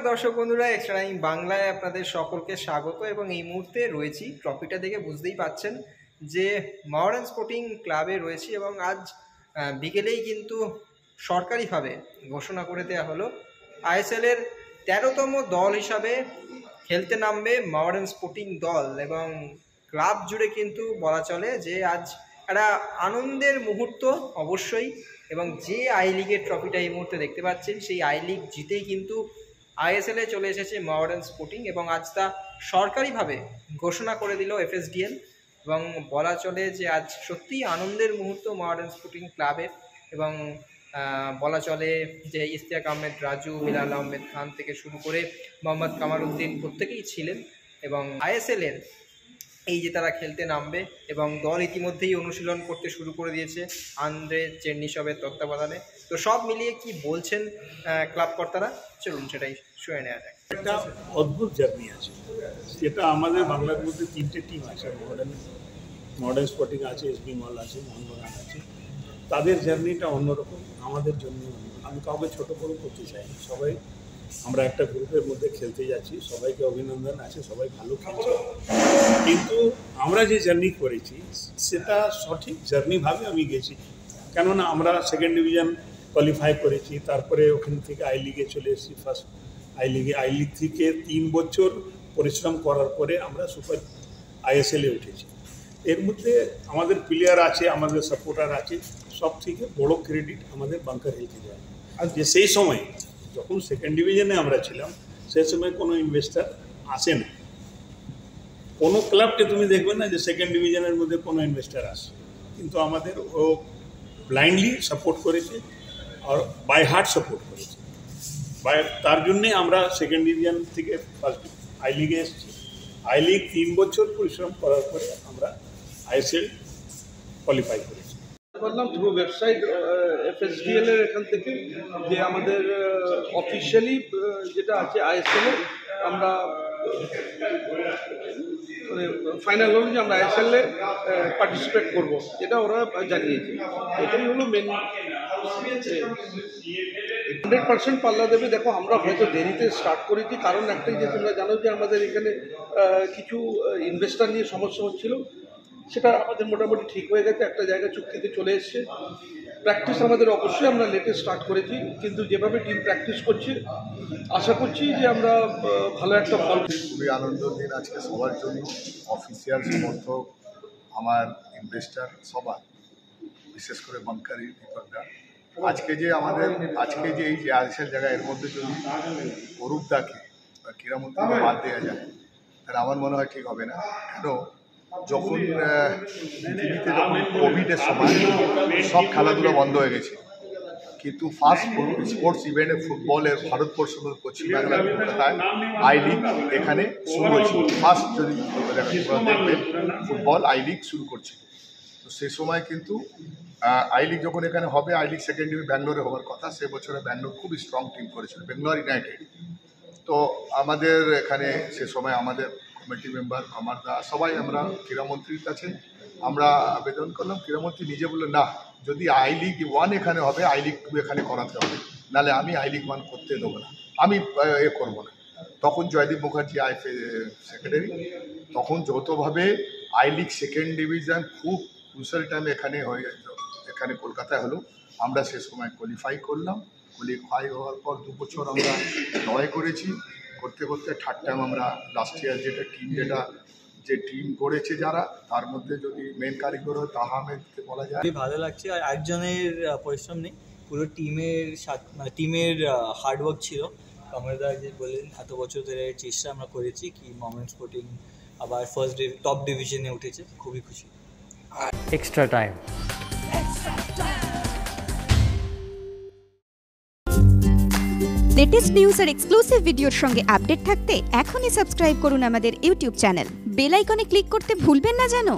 দর্শক বন্ধুরা, extra time বাংলায় আপনাদের সকলকে স্বাগত। এবং এই মুহূর্তে রয়েছি, ট্রফিটা দেখে বুঝতেই পাচ্ছেন যে মহারান স্পোর্টিং ক্লাবে রয়েছি। এবং আজ বিকেলেই কিন্তু সরকারিভাবে ঘোষণা করে দেওয়া হলো আইএসএল এর 13তম দল হিসাবে খেলতে নামবে মহারান স্পোর্টিং দল। এবং ক্লাব জুড়ে কিন্তু বলা চলে যে আজ একটা আনন্দের মুহূর্ত অবশ্যই। এবং যে আই লিগের ট্রফিটা এই মুহূর্তে দেখতে পাচ্ছেন, সেই আই লিগ জিতেই কিন্তু আইএসএল এ চলে এসেছে মহারান স্পোর্টিং। এবং আজ তা সরকারিভাবে ঘোষণা করে দিল এফএসডিএল। এবং বলা চলে যে আজ সত্যিই আনন্দের মুহূর্ত মহারান স্পোর্টিং ক্লাবের। এবং বলা চলে যে ইশতিয়াক আহমেদ রাজু, বিলাল আহমেদ খান থেকে শুরু করে মোহাম্মদ কামাল উদ্দিন প্রত্যেকেই ছিলেন। এবং আইএসএল এর এই যে তারা খেলতে নামবে, এবং দল ইতিমধ্যেই অনুশীলন করতে শুরু করে দিয়েছে আন্দ্রে চেরনিসবের তত্ত্বাবধানে। তো সব মিলিয়ে কি বলছেন ক্লাব কর্তারা, চলুন সেটাই শুনে নেওয়া যায়। একটা অদ্ভুত জার্নি আছে, যেটা আমাদের বাংলার মধ্যে তিনটে টিম আছে, মডার্ন স্পোর্টিং আছে, এসবি মল আছে, মোহনবাগান আছে। তাদের জার্নিটা অন্যরকম, আমাদের জন্য আমি কাউকে ছোটো করে করতে চাই না। সবাই আমরা একটা গ্রুপের মধ্যে খেলতে যাচ্ছি, সবাইকে অভিনন্দন আছে, সবাই ভালো খেলছে। কিন্তু আমরা যে জার্নি করেছি সেটা সঠিক জার্নিভাবে আমি গেছি। কেননা আমরা সেকেন্ড ডিভিশন কোয়ালিফাই করেছি, তারপরে ওখান থেকে আই লিগে চলে এসেছি। ফার্স্ট আই লিগ থেকে 3 বছর পরিশ্রম করার পরে আমরা সুপার আইএসএলে উঠেছি। এর মধ্যে আমাদের প্লেয়ার আছে, আমাদের সাপোর্টার আছে। সব থেকে বড় ক্রেডিট আমাদের বাংকার হিলকে যায়। আর যে সেই সময় যখন সেকেন্ড ডিভিশনে আমরা ছিলাম, সেই সময় কোনো ইনভেস্টার আসে না। কোনো ক্লাবকে তুমি দেখবে না যে সেকেন্ড ডিভিশনের মধ্যে কোনো ইনভেস্টার আসে, কিন্তু আমাদের ও ব্লাইন্ডলি সাপোর্ট করেছে আর বাই হার্ট সাপোর্ট করেছে। তার জন্যে আমরা সেকেন্ড ডিভিশন থেকে ফার্স্ট আই লিগে এসেছি। আই লিগ 3 বছর পরিশ্রম করার পরে আমরা আইএসএল কোয়ালিফাই করেছি। বললাম থ্রু ওয়েবসাইট এফএসডিএল এর এখান থেকে যে আমাদের অফিসিয়ালি যেটা আছে আইএসএল এ আমরা মানে ফাইনাল হলো যে আমরা আইএসএল এ পার্টিসিপেট করব, যেটা ওরা জানিয়েছে। এটাই হলো মেন। 100% পাল্লা দেবে। দেখো, আমরা হয়তো দেরিতে স্টার্ট করেছি, কারণ একটাই যে তোমরা জানো যে আমাদের এখানে কিছু ইনভেস্টার নিয়ে সমস্যা হচ্ছিল। সেটা আমাদের মোটামুটি ঠিক হয়ে গেছে, একটা জায়গায় চুক্তিতে চলে এসছে। প্র্যাকটিস আমাদের অবশ্যই আমরা লেটে স্টার্ট করেছি, কিন্তু যেভাবে টিম প্র্যাকটিস করছে আশা করছি যে আমরা ভালো একটা ফল। খুবই আনন্দের দিন আজকে সবার জন্য, অফিসিয়াল সমর্থক, আমার ইনভেস্টার সবার, বিশেষ করে বাংকারি দীপকরা। আজকে যে এই যে আইএসএল জায়গা, এর মধ্যে যদি অরূপদাকে বা ক্রীড়ামন্ত্রীকে বাদ দেওয়া যায়, তাহলে আমার মনে হয় ঠিক হবে না। কেন, যখন পৃথিবীতে যখন কোভিডের সময় সব খেলাধুলা বন্ধ হয়ে গেছে, কিন্তু ফার্স্ট স্পোর্টস ইভেন্টে ফুটবলের ভারতবর্ষ পশ্চিমবাংলার কলকাতায় আই লিগ এখানে শুরু হয়েছিল। ফার্স্ট যদি দেখবেন ফুটবল আই লিগ শুরু করছে। তো সে সময় কিন্তু আই লিগ যখন এখানে হবে, আই লিগ সেকেন্ড ডিভিশন ব্যাঙ্গালোরে হওয়ার কথা। সে বছরে ব্যাঙ্গালোর খুব স্ট্রং টিম করেছিল, ব্যাঙ্গালোর ইউনাইটেড। তো আমাদের এখানে সে সময় আমাদের কমিটি মেম্বার আমার দা সবাই আমরা ক্রীড়ামন্ত্রীর কাছে আমরা আবেদন করলাম। ক্রীড়ামন্ত্রী নিজে বললেন, না, যদি আই লিগ 1 এখানে হবে, আই লিগ 2 এখানে করাতে হবে, নাহলে আমি আই লিগ 1 করতে দেবো না, আমি করবো না। তখন জয়দীপ মুখার্জি সেক্রেটারি, তখন যৌথভাবে আই লিগ সেকেন্ড ডিভিশন খুব ক্রুশাল টাইম এখানে হয়ে গেল, এখানে কলকাতায় হলো। আমরা সে সময় কোয়ালিফাই করলাম। কোয়ালিফাই হওয়ার পর 2 বছর আমরা লড়াই করেছি, করতে করতে থার্ড টাইম আমরা লাস্ট ইয়ার যে টিম গড়েছে যারা, তার মধ্যে যদি মেন কারিগর হয় তাহা আহমেদকে বলা যায়। ভালো লাগছে। আর একজনের পরিশ্রম নেই, পুরো টিমের সাথে, মানে টিমের হার্ডওয়ার্ক ছিল। কমলদা যে বললেন, এত বছর ধরে চেষ্টা আমরা করেছি কি মহারান স্পোর্টিং আবার ফার্স্ট টপ ডিভিশনে উঠেছে, খুবই খুশি। Extra time. লেটেস্ট নিউজ আর এক্সক্লুসিভ ভিডিওর সঙ্গে আপডেট থাকতে এখনই সাবস্ক্রাইব করুন আমাদের ইউটিউব চ্যানেল। বেল আইকনে ক্লিক করতে ভুলবেন না যেন।